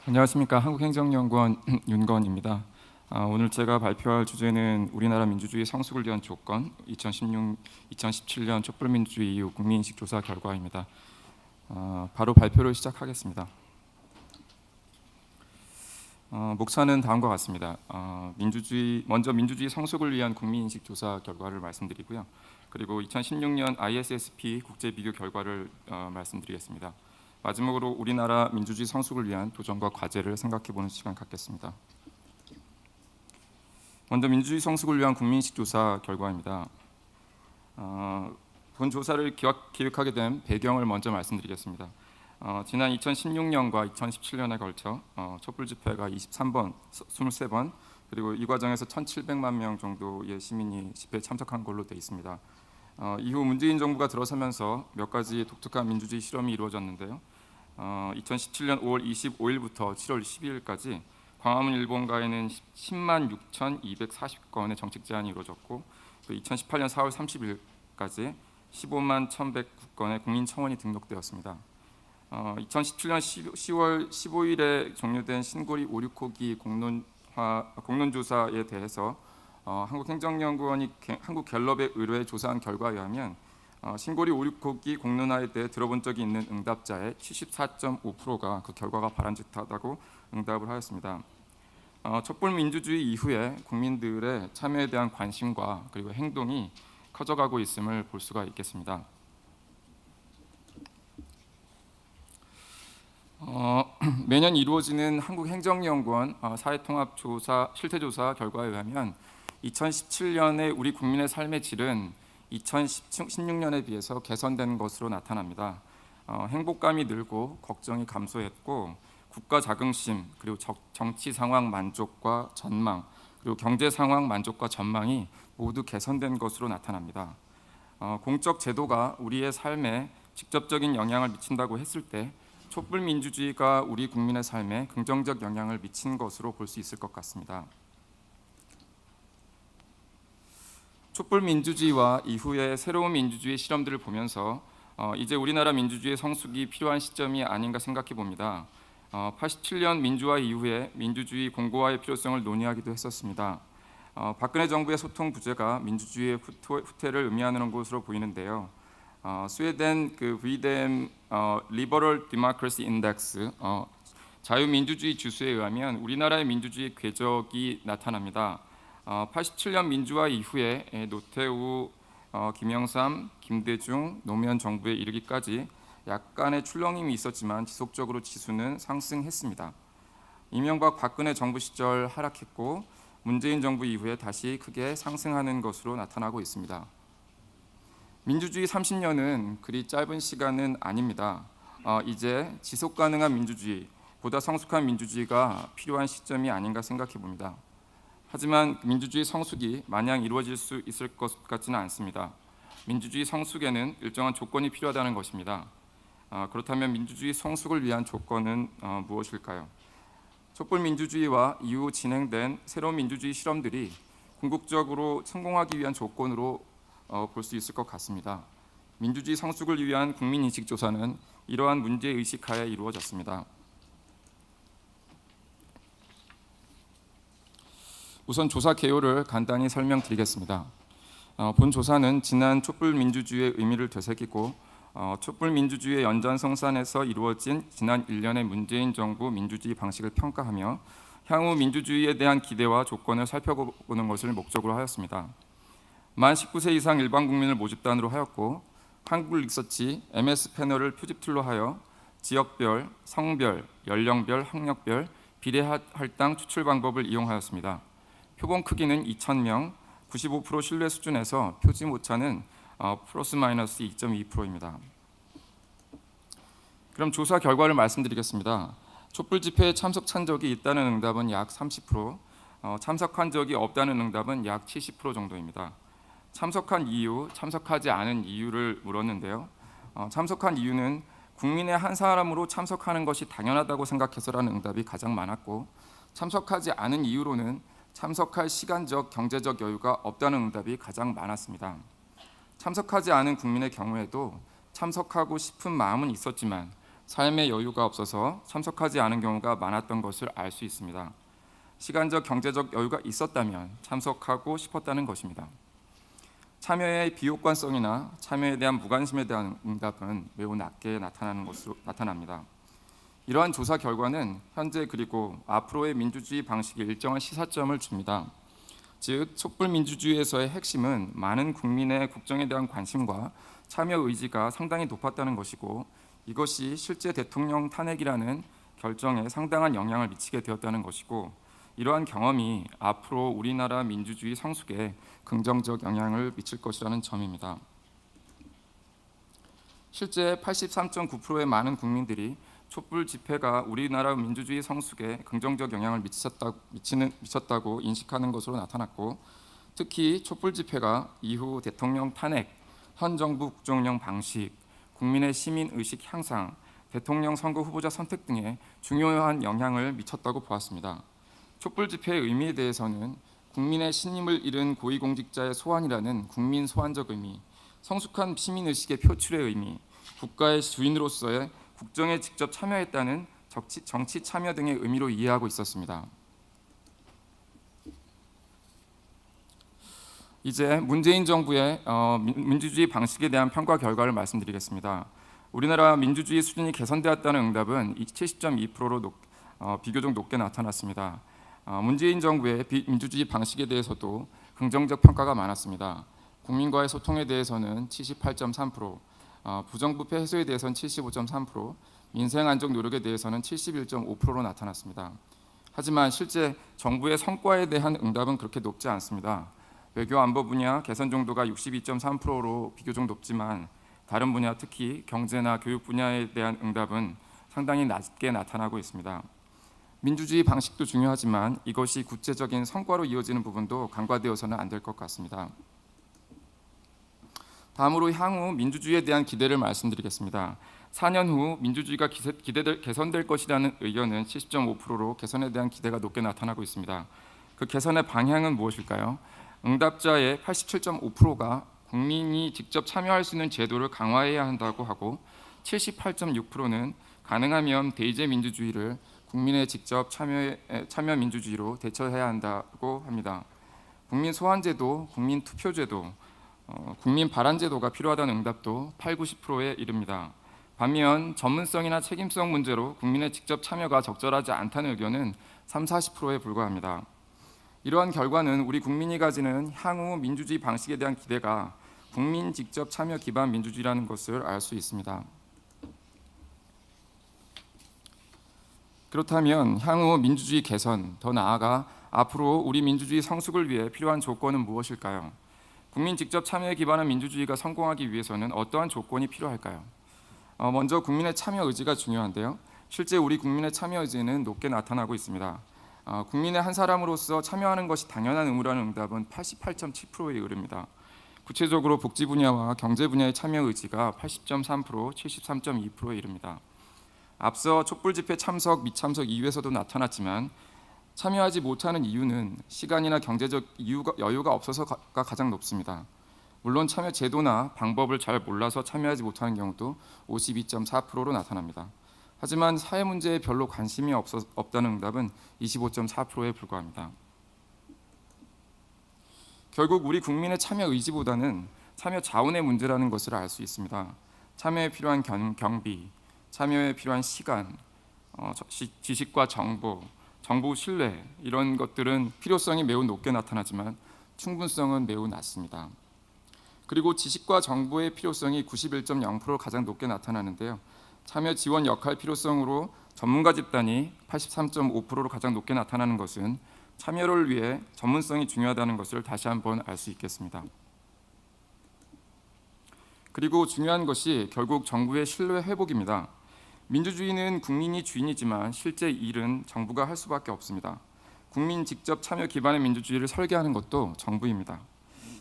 안녕하십니까. 한국행정연구원 윤건입니다. 오늘 제가 발표할 주제는 우리나라 민주주의 성숙을 위한 조건 2017년 촛불민주주의 이후 국민인식 조사 결과입니다. 바로 발표를 시작하겠습니다. 목차는 다음과 같습니다. 먼저 민주주의 성숙을 위한 국민인식 조사 결과를 말씀드리고요. 그리고 2016년 ISSP 국제 비교 결과를 말씀드리겠습니다. 마지막으로 우리나라 민주주의 성숙을 위한 도전과 과제를 생각해보는 시간 갖겠습니다. 먼저 민주주의 성숙을 위한 국민인식 조사 결과입니다. 본 조사를 기획하게 된 배경을 먼저 말씀드리겠습니다. 지난 2016년과 2017년에 걸쳐 촛불 집회가 23번, 그리고 이 과정에서 1,700만 명 정도의 시민이 집회에 참석한 걸로 되어 있습니다. 이후 문재인 정부가 들어서면서 몇 가지 독특한 민주주의 실험이 이루어졌는데요. 2017년 5월 25일부터 7월 12일까지 광화문 일본가에는 10만 6,240건의 정책 제안이 이루어졌고, 또 2018년 4월 30일까지 15만 1,109건의 국민청원이 등록되었습니다. 2017년 10월 15일에 종료된 신고리 569기 공론조사에 대해서 한국행정연구원이 한국갤럽에 의뢰해 조사한 결과에 의하면 신고리 569기 공론화에 대해 들어본 적이 있는 응답자의 74.5%가 그 결과가 바람직하다고 응답을 하였습니다. 촛불 민주주의 이후에 국민들의 참여에 대한 관심과 그리고 행동이 커져가고 있음을 볼 수가 있겠습니다. 매년 이루어지는 한국행정연구원 사회통합조사 실태조사 결과에 의하면 2017년에 우리 국민의 삶의 질은 2016년에 비해서 개선된 것으로 나타납니다. 행복감이 늘고 걱정이 감소했고, 국가 자긍심, 그리고 정치 상황 만족과 전망, 그리고 경제 상황 만족과 전망이 모두 개선된 것으로 나타납니다. 공적 제도가 우리의 삶에 직접적인 영향을 미친다고 했을 때 촛불 민주주의가 우리 국민의 삶에 긍정적 영향을 미친 것으로 볼 수 있을 것 같습니다. 촛불 민주주의와 이후의 새로운 민주주의 실험들을 보면서 이제 우리나라 민주주의 성숙이 필요한 시점이 아닌가 생각해 봅니다. 87년 민주화 이후에 민주주의 공고화의 필요성을 논의하기도 했었습니다. 박근혜 정부의 소통 부재가 민주주의의 후퇴를 의미하는 것으로 보이는데요. 스웨덴 VDM Liberal Democracy Index 자유민주주의 지수에 의하면 우리나라의 민주주의 궤적이 나타납니다. 87년 민주화 이후에 노태우, 김영삼, 김대중, 노무현 정부에 이르기까지 약간의 출렁임이 있었지만 지속적으로 지수는 상승했습니다. 이명박 박근혜 정부 시절 하락했고, 문재인 정부 이후에 다시 크게 상승하는 것으로 나타나고 있습니다. 민주주의 30년은 그리 짧은 시간은 아닙니다. 이제 지속 가능한 민주주의, 보다 성숙한 민주주의가 필요한 시점이 아닌가 생각해 봅니다. 하지만 민주주의 성숙이 마냥 이루어질 수 있을 것 같지는 않습니다. 민주주의 성숙에는 일정한 조건이 필요하다는 것입니다. 그렇다면 민주주의 성숙을 위한 조건은 무엇일까요? 촛불 민주주의와 이후 진행된 새로운 민주주의 실험들이 궁극적으로 성공하기 위한 조건으로 볼 수 있을 것 같습니다. 민주주의 성숙을 위한 국민인식 조사는 이러한 문제의식하에 이루어졌습니다. 우선 조사 개요를 간단히 설명드리겠습니다. 본 조사는 지난 촛불 민주주의의 의미를 되새기고 촛불 민주주의의 연장성산에서 이루어진 지난 1년의 문재인 정부 민주주의 방식을 평가하며 향후 민주주의에 대한 기대와 조건을 살펴보는 것을 목적으로 하였습니다. 만 19세 이상 일반 국민을 모집단으로 하였고, 한국 리서치 MS 패널을 표집툴로 하여 지역별, 성별, 연령별, 학력별 비례 할당 추출 방법을 이용하였습니다. 표본 크기는 2,000명, 95% 신뢰 수준에서 표지 오차는 플러스 마이너스 2.2%입니다. 그럼 조사 결과를 말씀드리겠습니다. 촛불 집회에 참석한 적이 있다는 응답은 약 30%, 참석한 적이 없다는 응답은 약 70% 정도입니다. 참석한 이유, 참석하지 않은 이유를 물었는데요. 참석한 이유는 국민의 한 사람으로 참석하는 것이 당연하다고 생각해서라는 응답이 가장 많았고, 참석하지 않은 이유로는 참석할 시간적, 경제적 여유가 없다는 응답이 가장 많았습니다. 참석하지 않은 국민의 경우에도 참석하고 싶은 마음은 있었지만 삶의 여유가 없어서 참석하지 않은 경우가 많았던 것을 알 수 있습니다. 시간적, 경제적 여유가 있었다면 참석하고 싶었다는 것입니다. 참여의 비효과성이나 참여에 대한 무관심에 대한 응답은 매우 낮게 나타나는 것으로 나타납니다. 이러한 조사 결과는 현재 그리고 앞으로의 민주주의 방식에 일정한 시사점을 줍니다. 즉, 촛불 민주주의에서의 핵심은 많은 국민의 국정에 대한 관심과 참여 의지가 상당히 높았다는 것이고, 이것이 실제 대통령 탄핵이라는 결정에 상당한 영향을 미치게 되었다는 것이고, 이러한 경험이 앞으로 우리나라 민주주의 성숙에 긍정적 영향을 미칠 것이라는 점입니다. 실제 83.9%의 많은 국민들이 촛불 집회가 우리나라 민주주의 성숙에 긍정적 영향을 미쳤다고 인식하는 것으로 나타났고, 특히 촛불 집회가 이후 대통령 탄핵, 현 정부 국정운영 방식, 국민의 시민 의식 향상, 대통령 선거 후보자 선택 등에 중요한 영향을 미쳤다고 보았습니다. 촛불 집회의 의미에 대해서는 국민의 신임을 잃은 고위공직자의 소환이라는 국민 소환적 의미, 성숙한 시민 의식의 표출의 의미, 국가의 주인으로서의 국정에 직접 참여했다는 정치 참여 등의 의미로 이해하고 있었습니다. 이제 문재인 정부의 민주주의 방식에 대한 평가 결과를 말씀드리겠습니다. 우리나라 민주주의 수준이 개선되었다는 응답은 70.2%로 비교적 높게 나타났습니다. 문재인 정부의 민주주의 방식에 대해서도 긍정적 평가가 많았습니다. 국민과의 소통에 대해서는 78.3%, 부정부패 해소에 대해서는 75.3%, 민생 안정 노력에 대해서는 71.5%로 나타났습니다. 하지만 실제 정부의 성과에 대한 응답은 그렇게 높지 않습니다. 외교 안보 분야 개선 정도가 62.3%로 비교적 높지만 다른 분야, 특히 경제나 교육 분야에 대한 응답은 상당히 낮게 나타나고 있습니다. 민주주의 방식도 중요하지만 이것이 구체적인 성과로 이어지는 부분도 간과되어서는 안 될 것 같습니다. 다음으로 향후 민주주의에 대한 기대를 말씀드리겠습니다. 4년 후 민주주의가 개선될 것이라는 의견은 70.5%로 개선에 대한 기대가 높게 나타나고 있습니다. 그 개선의 방향은 무엇일까요? 응답자의 87.5%가 국민이 직접 참여할 수 있는 제도를 강화해야 한다고 하고, 78.6%는 가능하면 대의제 민주주의를 국민의 직접 참여 민주주의로 대처해야 한다고 합니다. 국민 소환제도, 국민 투표제도, 국민 발안제도가 필요하다는 응답도 80-90%에 이릅니다. 반면 전문성이나 책임성 문제로 국민의 직접 참여가 적절하지 않다는 의견은 30-40%에 불과합니다. 이러한 결과는 우리 국민이 가지는 향후 민주주의 방식에 대한 기대가 국민 직접 참여 기반 민주주의라는 것을 알 수 있습니다. 그렇다면 향후 민주주의 개선, 더 나아가 앞으로 우리 민주주의 성숙을 위해 필요한 조건은 무엇일까요? 국민 직접 참여에 기반한 민주주의가 성공하기 위해서는 어떠한 조건이 필요할까요? 먼저 국민의 참여 의지가 중요한데요. 실제 우리 국민의 참여 의지는 높게 나타나고 있습니다. 국민의 한 사람으로서 참여하는 것이 당연한 의무라는 응답은 88.7%에 이릅니다. 구체적으로 복지 분야와 경제 분야의 참여 의지가 80.3%, 73.2%에 이릅니다. 앞서 촛불 집회 참석, 미참석 이유에서도 나타났지만 참여하지 못하는 이유는 시간이나 경제적 여유가 없어서가 가장 높습니다. 물론 참여 제도나 방법을 잘 몰라서 참여하지 못하는 경우도 52.4%로 나타납니다. 하지만 사회 문제에 별로 관심이 없다는 응답은 25.4%에 불과합니다. 결국 우리 국민의 참여 의지보다는 참여 자원의 문제라는 것을 알 수 있습니다. 참여에 필요한 경비, 참여에 필요한 시간, 지식과 정보 신뢰, 이런 것들은 필요성이 매우 높게 나타나지만 충분성은 매우 낮습니다. 그리고 지식과 정보의 필요성이 91.0% 가장 높게 나타나는데요. 참여 지원 역할 필요성으로 전문가 집단이 83.5%로 가장 높게 나타나는 것은 참여를 위해 전문성이 중요하다는 것을 다시 한번 알 수 있겠습니다. 그리고 중요한 것이 결국 정부의 신뢰 회복입니다. 민주주의는 국민이 주인이지만 실제 일은 정부가 할 수밖에 없습니다. 국민 직접 참여 기반의 민주주의를 설계하는 것도 정부입니다.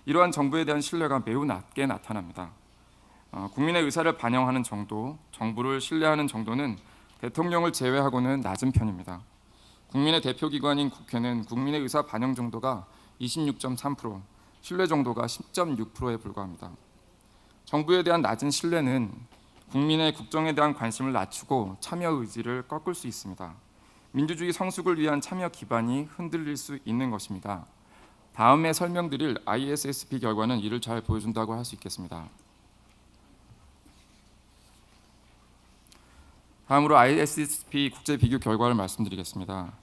이러한 정부에 대한 신뢰가 매우 낮게 나타납니다. 국민의 의사를 반영하는 정도, 정부를 신뢰하는 정도는 대통령을 제외하고는 낮은 편입니다. 국민의 대표기관인 국회는 국민의 의사 반영 정도가 26.3%, 신뢰 정도가 10.6%에 불과합니다. 정부에 대한 낮은 신뢰는 국민의 국정에 대한 관심을 낮추고 참여 의지를 꺾을 수 있습니다. 민주주의 성숙을 위한 참여 기반이 흔들릴 수 있는 것입니다. 다음에 설명드릴 ISSP 결과는 이를 잘 보여준다고 할 수 있겠습니다. 다음으로 ISSP 국제 비교 결과를 말씀드리겠습니다.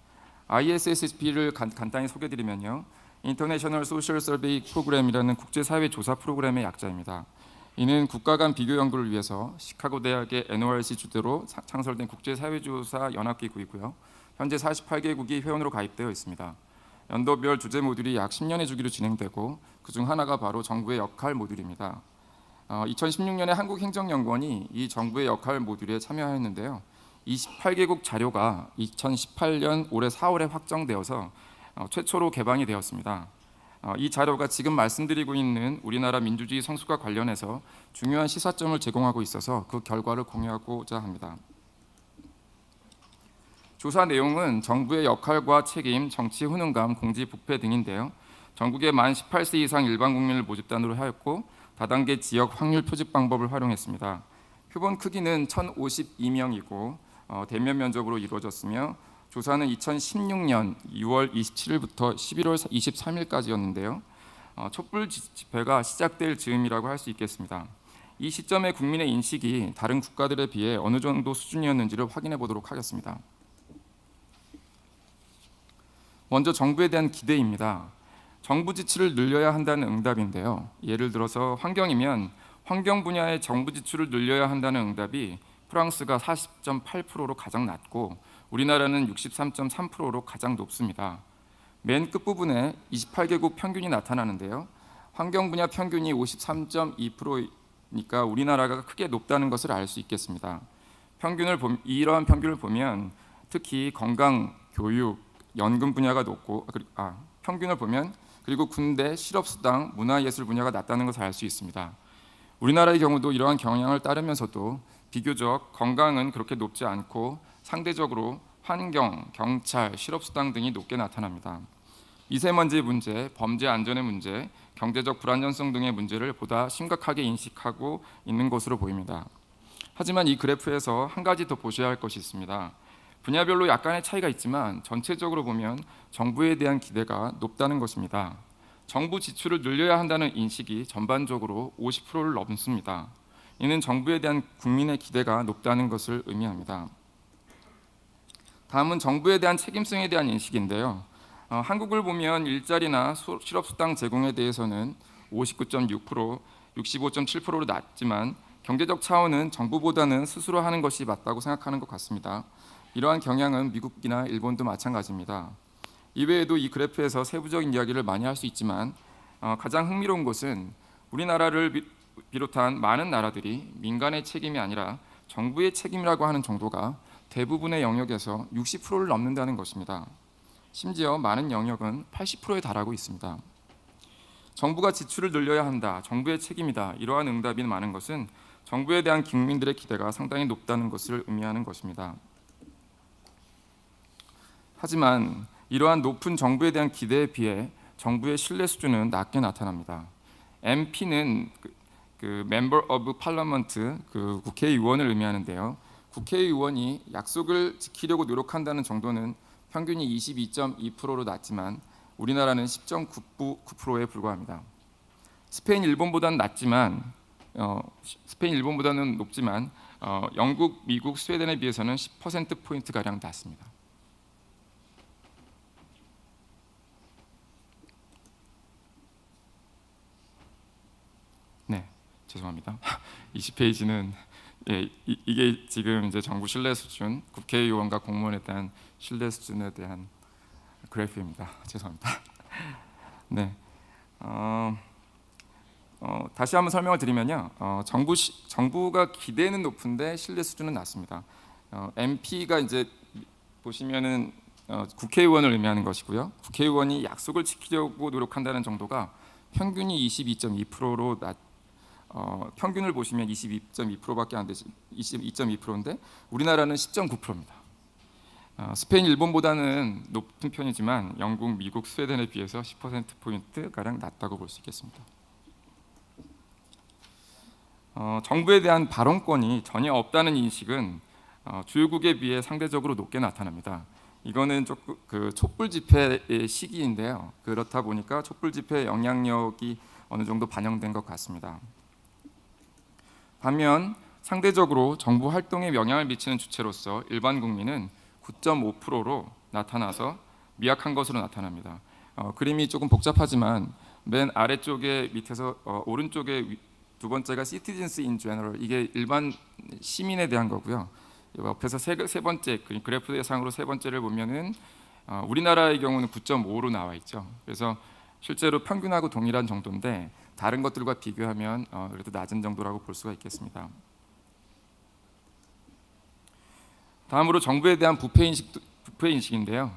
ISSP를 간단히 소개드리면요, International Social Survey 프로그램이라는 국제사회 조사 프로그램의 약자입니다. 이는 국가 간 비교 연구를 위해서 시카고 대학의 NORC 주도로 창설된 국제사회조사 연합기구이고요. 현재 48개국이 회원으로 가입되어 있습니다. 연도별 주제 모듈이 약 10년의 주기로 진행되고 그중 하나가 바로 정부의 역할 모듈입니다. 2016년에 한국행정연구원이 이 정부의 역할 모듈에 참여하였는데요. 28개국 자료가 2018년 올해 4월에 확정되어서 최초로 개방이 되었습니다. 이 자료가 지금 말씀드리고 있는 우리나라 민주주의 성숙과 관련해서 중요한 시사점을 제공하고 있어서 그 결과를 공유하고자 합니다. 조사 내용은 정부의 역할과 책임, 정치 훈훈감, 공지 부패 등인데요. 전국의 만 18세 이상 일반 국민을 모집단으로 하였고 다단계 지역 확률 표집 방법을 활용했습니다. 표본 크기는 1052명이고 대면 면접으로 이루어졌으며 조사는 2016년 6월 27일부터 11월 23일까지였는데요. 촛불 집회가 시작될 즈음이라고 할 수 있겠습니다. 이 시점에 국민의 인식이 다른 국가들에 비해 어느 정도 수준이었는지를 확인해 보도록 하겠습니다. 먼저 정부에 대한 기대입니다. 정부 지출을 늘려야 한다는 응답인데요. 예를 들어서 환경이면 환경 분야의 정부 지출을 늘려야 한다는 응답이 프랑스가 40.8%로 가장 낮고 우리나라는 63.3%로 가장 높습니다. 맨 끝부분에 28개국 평균이 나타나는데요. 환경 분야 평균이 53.2%니까 우리나라가 크게 높다는 것을 알 수 있겠습니다. 이러한 평균을 보면 특히 건강, 교육, 연금 분야가 높고 평균을 보면 그리고 군대, 실업수당, 문화예술 분야가 낮다는 것을 알 수 있습니다. 우리나라의 경우도 이러한 경향을 따르면서도 비교적 건강은 그렇게 높지 않고 상대적으로 환경, 경찰, 실업수당 등이 높게 나타납니다. 미세먼지 문제, 범죄 안전의 문제, 경제적 불안정성 등의 문제를 보다 심각하게 인식하고 있는 것으로 보입니다. 하지만 이 그래프에서 한 가지 더 보셔야 할 것이 있습니다. 분야별로 약간의 차이가 있지만 전체적으로 보면 정부에 대한 기대가 높다는 것입니다. 정부 지출을 늘려야 한다는 인식이 전반적으로 50%를 넘습니다. 이는 정부에 대한 국민의 기대가 높다는 것을 의미합니다. 다음은 정부에 대한 책임성에 대한 인식인데요. 한국을 보면 일자리나 실업수당 제공에 대해서는 59.6%, 65.7%로 낮지만 경제적 차원은 정부보다는 스스로 하는 것이 맞다고 생각하는 것 같습니다. 이러한 경향은 미국이나 일본도 마찬가지입니다. 이외에도 이 그래프에서 세부적인 이야기를 많이 할 수 있지만 가장 흥미로운 것은 우리나라를 비롯한 많은 나라들이 민간의 책임이 아니라 정부의 책임이라고 하는 정도가 대부분의 영역에서 60%를 넘는다는 것입니다. 심지어 많은 영역은 80%에 달하고 있습니다. 정부가 지출을 늘려야 한다, 정부의 책임이다, 이러한 응답이 많은 것은 정부에 대한 국민들의 기대가 상당히 높다는 것을 의미하는 것입니다. 하지만 이러한 높은 정부에 대한 기대에 비해 정부의 신뢰 수준은 낮게 나타납니다. MP는 Member of Parliament, 국회의원을 의미하는데요. 국회의원이 약속을 지키려고 노력한다는 정도는 평균이 22.2%로 낮지만 우리나라는 10.9%에 불과합니다. 스페인, 일본보다는 높지만 영국, 미국, 스웨덴에 비해서는 10%포인트 가량 낮습니다. 네, 죄송합니다. 20페이지는 이게 지금 이제 정부 신뢰 수준, 국회의원과 공무원에 대한 신뢰 수준에 대한 그래프입니다. 죄송합니다. 네, 다시 한번 설명을 드리면요, 정부가 기대는 높은데 신뢰 수준은 낮습니다. MP가 이제 보시면은 국회의원을 의미하는 것이고요. 국회의원이 약속을 지키려고 노력한다는 정도가 평균이 22.2%로 평균을 보시면 22.2%밖에 안 되지 22.2%인데 우리나라는 10.9%입니다. 스페인, 일본보다는 높은 편이지만 영국, 미국, 스웨덴에 비해서 10%포인트 가량 낮다고 볼 수 있겠습니다. 정부에 대한 발언권이 전혀 없다는 인식은 주요국에 비해 상대적으로 높게 나타납니다. 이거는 조금 그 촛불 집회의 시기인데요. 그렇다 보니까 촛불 집회의 영향력이 어느 정도 반영된 것 같습니다. 반면 상대적으로 정부 활동에 영향을 미치는 주체로서 일반 국민은 9.5%로 나타나서 미약한 것으로 나타납니다. 그림이 조금 복잡하지만 맨 아래쪽에 밑에서 오른쪽에 두 번째가 citizens in general, 이게 일반 시민에 대한 거고요. 옆에서 세 번째 그래프 대상으로 세 번째를 보면은 우리나라의 경우는 9.5로 나와 있죠. 그래서 실제로 평균하고 동일한 정도인데 다른 것들과 비교하면 그래도 낮은 정도라고 볼 수가 있겠습니다. 다음으로 정부에 대한 부패 인식인데요.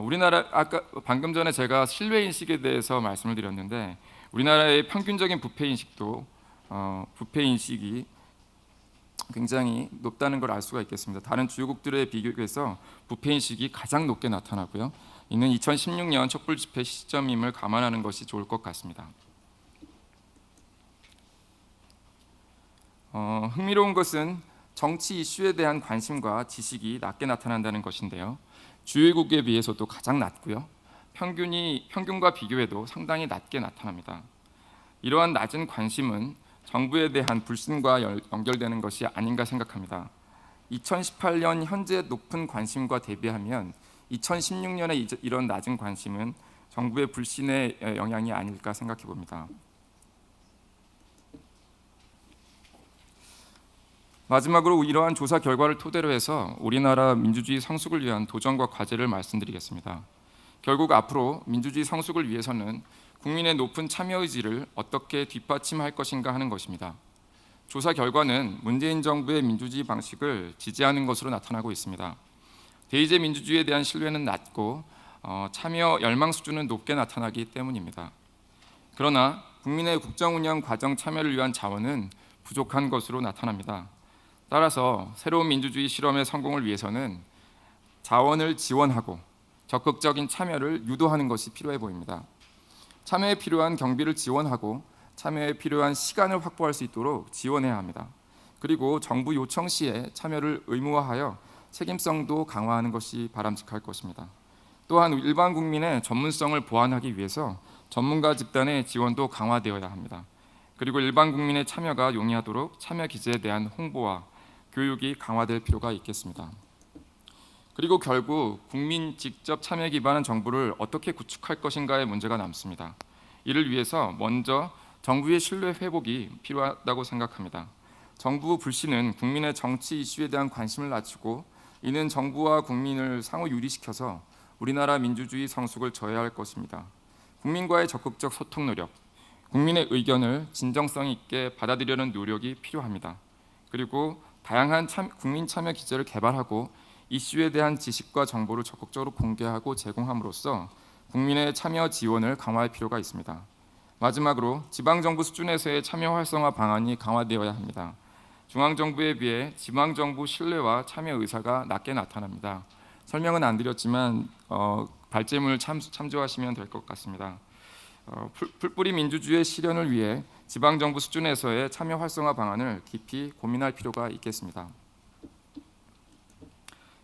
우리나라 아까 방금 전에 제가 신뢰 인식에 대해서 말씀을 드렸는데 우리나라의 평균적인 부패 인식이 굉장히 높다는 걸 알 수가 있겠습니다. 다른 주요국들에 비교해서 부패 인식이 가장 높게 나타나고요. 이는 2016년 촛불 집회 시점임을 감안하는 것이 좋을 것 같습니다. 흥미로운 것은 정치 이슈에 대한 관심과 지식이 낮게 나타난다는 것인데요. 주요국에 비해서도 가장 낮고요. 평균과 비교해도 상당히 낮게 나타납니다. 이러한 낮은 관심은 정부에 대한 불신과 연결되는 것이 아닌가 생각합니다. 2018년 현재 높은 관심과 대비하면 2016년에 이런 낮은 관심은 정부의 불신의 영향이 아닐까 생각해 봅니다. 마지막으로 이러한 조사 결과를 토대로 해서 우리나라 민주주의 성숙을 위한 도전과 과제를 말씀드리겠습니다. 결국 앞으로 민주주의 성숙을 위해서는 국민의 높은 참여 의지를 어떻게 뒷받침할 것인가 하는 것입니다. 조사 결과는 문재인 정부의 민주주의 방식을 지지하는 것으로 나타나고 있습니다. 대의제 민주주의에 대한 신뢰는 낮고 참여 열망 수준은 높게 나타나기 때문입니다. 그러나 국민의 국정 운영 과정 참여를 위한 자원은 부족한 것으로 나타납니다. 따라서 새로운 민주주의 실험의 성공을 위해서는 자원을 지원하고 적극적인 참여를 유도하는 것이 필요해 보입니다. 참여에 필요한 경비를 지원하고 참여에 필요한 시간을 확보할 수 있도록 지원해야 합니다. 그리고 정부 요청 시에 참여를 의무화하여 책임성도 강화하는 것이 바람직할 것입니다. 또한 일반 국민의 전문성을 보완하기 위해서 전문가 집단의 지원도 강화되어야 합니다. 그리고 일반 국민의 참여가 용이하도록 참여 기제에 대한 홍보와 교육이 강화될 필요가 있겠습니다. 그리고 결국 국민 직접 참여 기반한 정부를 어떻게 구축할 것인가의 문제가 남습니다. 이를 위해서 먼저 정부의 신뢰 회복이 필요하다고 생각합니다. 정부 불신은 국민의 정치 이슈에 대한 관심을 낮추고 이는 정부와 국민을 상호 유리시켜서 우리나라 민주주의 성숙을 저해할 것입니다. 국민과의 적극적 소통 노력, 국민의 의견을 진정성 있게 받아들이려는 노력이 필요합니다. 그리고 다양한 국민 참여 기제를 개발하고 이슈에 대한 지식과 정보를 적극적으로 공개하고 제공함으로써 국민의 참여 지원을 강화할 필요가 있습니다. 마지막으로 지방정부 수준에서의 참여 활성화 방안이 강화되어야 합니다. 중앙정부에 비해 지방정부 신뢰와 참여 의사가 낮게 나타납니다. 설명은 안 드렸지만 발제문을 참조하시면 될 것 같습니다. 풀뿌리 민주주의의 실현을 위해 지방정부 수준에서의 참여 활성화 방안을 깊이 고민할 필요가 있겠습니다.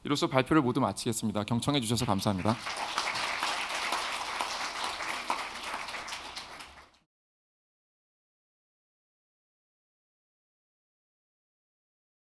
이로써 발표를 모두 마치겠습니다. 경청해 주셔서 감사합니다.